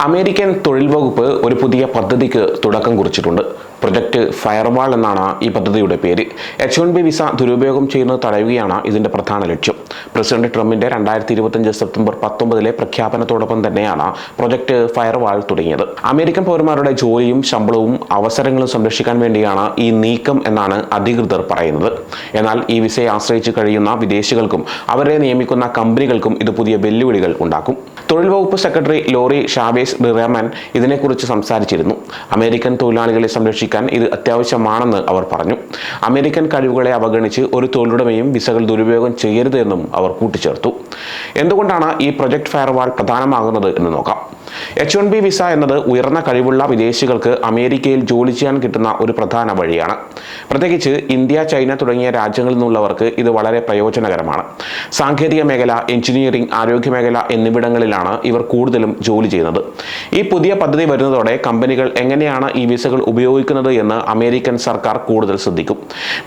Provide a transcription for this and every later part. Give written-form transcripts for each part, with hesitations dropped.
American തൊഴിൽ വകുപ്പ് ഒരു പുതിയ പദ്ധതിക്ക് തുടക്കം കുറിച്ചിട്ടുണ്ട്. പ്രൊജക്ട് ഫയർവാൾ എന്നാണ് ഈ പദ്ധതിയുടെ പേര്. H-1B വിസ ദുരുപയോഗം ചെയ്യുന്നത് തടയുകയാണ് ഇതിന്റെ പ്രധാന ലക്ഷ്യം. പ്രസിഡന്റ് ട്രംപിന്റെ 2025 സെപ്റ്റംബർ 19 പ്രഖ്യാപനത്തോടൊപ്പം തന്നെയാണ് പ്രൊജക്ട് ഫയർവാൾ തുടങ്ങിയത്. അമേരിക്കൻ പൗരന്മാരുടെ ജോലിയും ശമ്പളവും അവസരങ്ങളും സംരക്ഷിക്കാൻ വേണ്ടിയാണ് ഈ നീക്കം എന്നാണ് അധികൃതർ പറയുന്നത്. എന്നാൽ ഈ വിസയെ ആശ്രയിച്ച് കഴിയുന്ന വിദേശികൾക്കും അവരെ നിയമിക്കുന്ന കമ്പനികൾക്കും ഇത് പുതിയ വെല്ലുവിളികൾ ഉണ്ടാക്കും. തൊഴിൽ വകുപ്പ് സെക്രട്ടറി ലോറി ഷാവേസ് ഡിറാമൻ ഇതിനെക്കുറിച്ച് സംസാരിച്ചിരുന്നു. അമേരിക്കൻ തൊഴിലാളികളെ സംരക്ഷിക്കാൻ ഇത് അത്യാവശ്യമാണെന്ന് അവർ പറഞ്ഞു. അമേരിക്കൻ കഴിവുകളെ അവഗണിച്ച് ഒരു തൊഴിലുടമയും വിസകൾ ദുരുപയോഗം ചെയ്യരുത് എന്നും അവർ കൂട്ടിച്ചേർത്തു. എന്തുകൊണ്ടാണ് ഈ പ്രൊജക്ട് ഫയർവാൾ പ്രധാനമാകുന്നത് എന്ന് നോക്കാം. H-1B വിസ എന്നത് ഉയർന്ന കഴിവുള്ള വിദേശികൾക്ക് അമേരിക്കയിൽ ജോലി ചെയ്യാൻ കിട്ടുന്ന ഒരു പ്രധാന വഴിയാണ്. പ്രത്യേകിച്ച് ഇന്ത്യ, ചൈന തുടങ്ങിയ രാജ്യങ്ങളിൽ നിന്നുള്ളവർക്ക് ഇത് വളരെ പ്രയോജനകരമാണ്. സാങ്കേതിക മേഖല, എഞ്ചിനീയറിംഗ്, ആരോഗ്യ മേഖല എന്നിവിടങ്ങളിലാണ് ഇവർ കൂടുതലും ജോലി ചെയ്യുന്നത്. ഈ പുതിയ പദ്ധതി വരുന്നതോടെ കമ്പനികൾ എങ്ങനെയാണ് ഈ വിസകൾ ഉപയോഗിക്കുന്നത് എന്ന് അമേരിക്കൻ സർക്കാർ കൂടുതൽ ശ്രദ്ധിക്കും.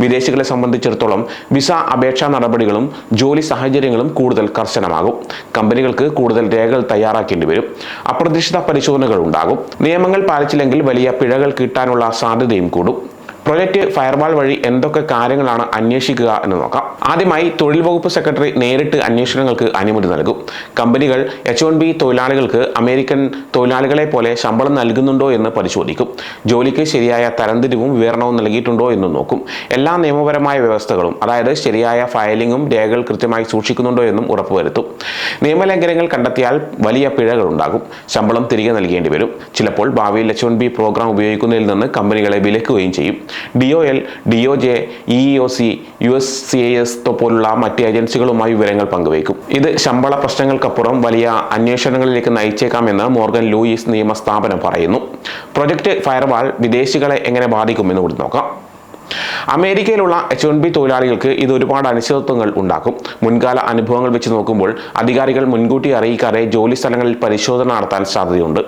വിദേശികളെ സംബന്ധിച്ചിടത്തോളം വിസ അപേക്ഷാ നടപടികളും ജോലി സാഹചര്യങ്ങളും കൂടുതൽ കർശനമാകും. കമ്പനികൾക്ക് കൂടുതൽ രേഖകൾ തയ്യാറാക്കേണ്ടി വരും. അപ്രതീക്ഷിത പരിശോധനകൾ ഉണ്ടാകും. നിയമങ്ങൾ പാലിച്ചില്ലെങ്കിൽ വലിയ പിഴകൾ കിട്ടാനുള്ള സാധ്യതയും കൂടും. പ്രൊജക്ട് ഫയർവാൾ വഴി എന്തൊക്കെ കാര്യങ്ങളാണ് അന്വേഷിക്കുക എന്ന് നോക്കാം. ആദ്യമായി തൊഴിൽ വകുപ്പ് സെക്രട്ടറി നേരിട്ട് അന്വേഷണങ്ങൾക്ക് അനുമതി നൽകും. കമ്പനികൾ H-1B തൊഴിലാളികൾക്ക് അമേരിക്കൻ തൊഴിലാളികളെ പോലെ ശമ്പളം നൽകുന്നുണ്ടോ എന്ന് പരിശോധിക്കും. ജോലിക്ക് ശരിയായ തരംതിരിവും വിവരണവും നൽകിയിട്ടുണ്ടോ എന്ന് നോക്കും. എല്ലാ നിയമപരമായ വ്യവസ്ഥകളും, അതായത് ശരിയായ ഫയലിംഗും രേഖകൾ കൃത്യമായി സൂക്ഷിക്കുന്നുണ്ടോ എന്നും ഉറപ്പുവരുത്തും. നിയമലംഘനങ്ങൾ കണ്ടെത്തിയാൽ വലിയ പിഴകൾ ഉണ്ടാകും. ശമ്പളം തിരികെ നൽകേണ്ടി വരും. ചിലപ്പോൾ ഭാവിയിൽ H-1B പ്രോഗ്രാം ഉപയോഗിക്കുന്നതിൽ നിന്ന് കമ്പനികളെ വിലക്കുകയും ചെയ്യും. DOL, DOJ, EEOC, USCIS പോലുള്ള മറ്റ് ഏജൻസികളുമായി വിവരങ്ങൾ പങ്കുവയ്ക്കും. ഇത് ശമ്പള പ്രശ്നങ്ങൾക്കപ്പുറം വലിയ അന്വേഷണങ്ങളിലേക്ക് നയിച്ചേക്കാമെന്ന് മോർഗൻ ലൂയിസ് നിയമസ്ഥാപനം പറയുന്നു. പ്രൊജക്ട് ഫയർവാൾ വിദേശികളെ എങ്ങനെ ബാധിക്കുമെന്ന് കൂടി നോക്കാം. അമേരിക്കയിലുള്ള H-1B തൊഴിലാളികൾക്ക് ഇത് ഒരുപാട് അനിശ്ചിതത്വങ്ങൾ ഉണ്ടാക്കും. മുൻകാല അനുഭവങ്ങൾ വെച്ച് നോക്കുമ്പോൾ അധികാരികൾ മുൻകൂട്ടി അറിയിക്കാതെ ജോലി സ്ഥലങ്ങളിൽ പരിശോധന നടത്താൻ സാധ്യതയുണ്ട്.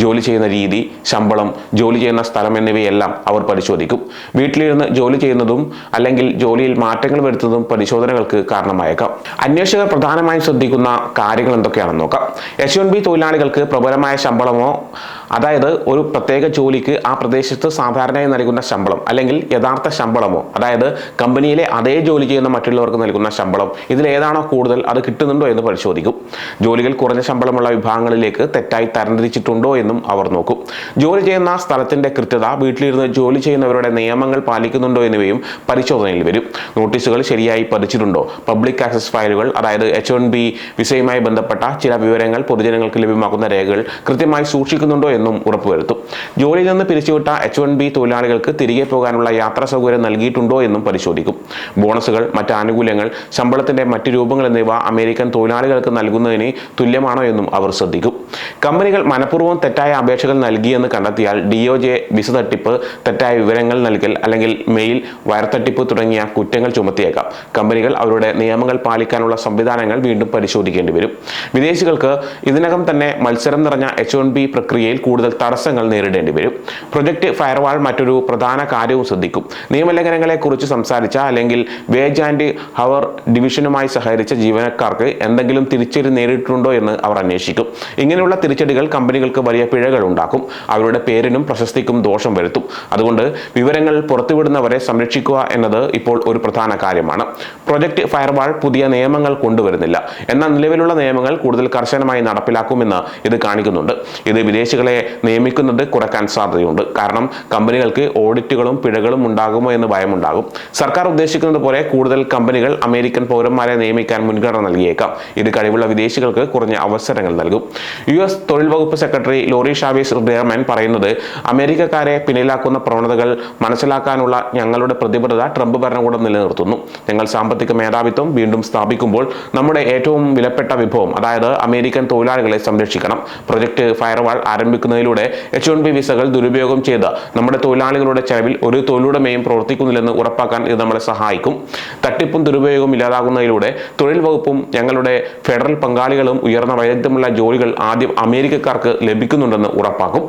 ജോലി ചെയ്യുന്ന രീതി, ശമ്പളം, ജോലി ചെയ്യുന്ന സ്ഥലം എന്നിവയെല്ലാം അവർ പരിശോധിക്കും. വീട്ടിലിരുന്ന് ജോലി ചെയ്യുന്നതും അല്ലെങ്കിൽ ജോലിയിൽ മാറ്റങ്ങൾ വരുത്തുന്നതും പരിശോധനകൾക്ക് കാരണമായേക്കാം. അന്വേഷകർ പ്രധാനമായും ശ്രദ്ധിക്കുന്ന കാര്യങ്ങൾ എന്തൊക്കെയാണെന്ന് നോക്കാം. H-1B തൊഴിലാളികൾക്ക് പ്രബലമായ ശമ്പളമോ, അതായത് ഒരു പ്രത്യേക ജോലിക്ക് ആ പ്രദേശത്ത് സാധാരണയായി നൽകുന്ന ശമ്പളം അല്ലെങ്കിൽ യഥാർത്ഥ ശമ്പളമോ, അതായത് കമ്പനിയിലെ അതേ ജോലി ചെയ്യുന്ന മറ്റുള്ളവർക്ക് നൽകുന്ന ശമ്പളം, ഇതിലേതാണോ കൂടുതൽ അത് കിട്ടുന്നുണ്ടോ എന്ന് പരിശോധിക്കും. ജോലികൾ കുറഞ്ഞ ശമ്പളമുള്ള വിഭാഗങ്ങളിലേക്ക് തെറ്റായി തരംതിരിച്ചിട്ടുണ്ടോ എന്നും അവർ നോക്കും. ജോലി ചെയ്യുന്ന സ്ഥലത്തിന്റെ കൃത്യത, വീട്ടിലിരുന്ന് ജോലി ചെയ്യുന്നവരുടെ നിയമങ്ങൾ പാലിക്കുന്നുണ്ടോ എന്നിവയും പരിശോധനയിൽ വരും. നോട്ടീസുകൾ ശരിയായി പതിച്ചിട്ടുണ്ടോ, പബ്ലിക് ആക്സസ് ഫയലുകൾ, അതായത് H-1B വിസയുമായി ബന്ധപ്പെട്ട ചില വിവരങ്ങൾ പൊതുജനങ്ങൾക്ക് ലഭ്യമാക്കുന്ന രേഖകൾ കൃത്യമായി സൂക്ഷിക്കുന്നുണ്ടോ എന്നും ഉറപ്പുവരുത്തും. ജോലിയിൽ നിന്ന് പിരിച്ചുവിട്ട H-1B തൊഴിലാളികൾക്ക് തിരികെ പോകാനുള്ള യാത്രാ സൗകര്യം നൽകിയിട്ടുണ്ടോ എന്നും പരിശോധിക്കും. ബോണസുകൾ, മറ്റ് ആനുകൂല്യങ്ങൾ, ശമ്പളത്തിന്റെ മറ്റ് രൂപങ്ങൾ എന്നിവ അമേരിക്കൻ തൊഴിലാളികൾക്ക് നൽകുന്നതിന് തുല്യമാണോ എന്നും അവർ ശ്രദ്ധിക്കും. കമ്പനികൾ മനഃപൂർവ്വം തെറ്റായ അപേക്ഷകൾ നൽകിയെന്ന് കണ്ടെത്തിയാൽ DOJ വിസ തട്ടിപ്പ്, തെറ്റായ വിവരങ്ങൾ നൽകൽ അല്ലെങ്കിൽ മെയിൽ വയർ തട്ടിപ്പ് തുടങ്ങിയ കുറ്റങ്ങൾ ചുമത്തിയേക്കാം. കമ്പനികൾ അവരുടെ നിയമങ്ങൾ പാലിക്കാനുള്ള സംവിധാനങ്ങൾ വീണ്ടും പരിശോധിക്കേണ്ടി വരും. വിദേശികൾക്ക് ഇതിനകം തന്നെ മത്സരം നിറഞ്ഞ H-1B പ്രക്രിയയിൽ കൂടുതൽ തടസ്സങ്ങൾ നേരിടേണ്ടി വരും. പ്രൊജക്ട് ഫയർവാൾ മറ്റൊരു പ്രധാന കാര്യവും ശ്രദ്ധിക്കും. നിയമലംഘനങ്ങളെ കുറിച്ച് സംസാരിച്ച അല്ലെങ്കിൽ വേജ് ആൻഡ് ഹവർ ഡിവിഷനുമായി സഹകരിച്ച ജീവനക്കാർക്ക് എന്തെങ്കിലും തിരിച്ചടി നേരിട്ടുണ്ടോ എന്ന് അവർ അന്വേഷിക്കും. ഇങ്ങനെയുള്ള തിരിച്ചടികൾ കമ്പനികൾക്ക് വലിയ പിഴകൾ ഉണ്ടാക്കും. അവരുടെ പേരിനും പ്രശസ്തിക്കും ദോഷം വരുത്തും. അതുകൊണ്ട് വിവരങ്ങൾ പുറത്തുവിടുന്നവരെ സംരക്ഷിക്കുക എന്നത് ഇപ്പോൾ ഒരു പ്രധാന കാര്യമാണ്. പ്രൊജക്ട് ഫയർവാൾ പുതിയ നിയമങ്ങൾ കൊണ്ടുവരുന്നില്ല, എന്നാൽ നിലവിലുള്ള നിയമങ്ങൾ കൂടുതൽ കർശനമായി നടപ്പിലാക്കുമെന്ന് ഇത് കാണിക്കുന്നുണ്ട്. ഇത് വിദേശികളെ നിയമിക്കുന്നത് കുറയ്ക്കാൻ സാധ്യതയുണ്ട്. കാരണം കമ്പനികൾക്ക് ഓഡിറ്റുകളും പിഴകളും ഉണ്ടാകുമോ എന്ന് ഭയമുണ്ടാകും. സർക്കാർ ഉദ്ദേശിക്കുന്നത് പോലെ കൂടുതൽ കമ്പനികൾ അമേരിക്കൻ പൗരന്മാരെ നിയമിക്കാൻ മുൻഗണന നൽകിയേക്കാം. ഇത് കഴിവുള്ള വിദേശികൾക്ക് കുറഞ്ഞ അവസരങ്ങൾ നൽകും. US തൊഴിൽ വകുപ്പ് സെക്രട്ടറി ലോറി ഷാവേസ് ഡിറാമൻ പറയുന്നത്, അമേരിക്കക്കാരെ പിന്നിലാക്കുന്ന പ്രവണതകൾ മനസ്സിലാക്കാനുള്ള ഞങ്ങളുടെ പ്രതിബദ്ധത ട്രംപ് ഭരണകൂടം നിലനിർത്തുന്നു. ഞങ്ങൾ സാമ്പത്തിക മേധാവിത്വം വീണ്ടും സ്ഥാപിക്കുമ്പോൾ നമ്മുടെ ഏറ്റവും വിലപ്പെട്ട വിഭവം, അതായത് അമേരിക്കൻ തൊഴിലാളികളെ സംരക്ഷിക്കണം. പ്രൊജക്ട് ഫയർവാൾ ആരംഭിക്കുന്നതിലൂടെ H-1B വിസകൾ ദുരുപയോഗം ചെയ്ത് നമ്മുടെ തൊഴിലാളികളുടെ ചെലവിൽ ഒരു തൊഴിലുടമയും പ്രവർത്തിക്കുന്നില്ലെന്ന് ഉറപ്പാക്കാൻ ഇത് നമ്മളെ സഹായിക്കും. തട്ടിപ്പും ദുരുപയോഗവും ഇല്ലാതാകുന്നതിലൂടെ തൊഴിൽ വകുപ്പും ഞങ്ങളുടെ ഫെഡറൽ പങ്കാളികളും ഉയർന്ന വൈദഗ്ധ്യമുള്ള ജോലികൾ ആദ്യം അമേരിക്കക്കാർക്ക് ലഭിക്കുന്നുണ്ടെന്ന് ഉറപ്പാക്കും.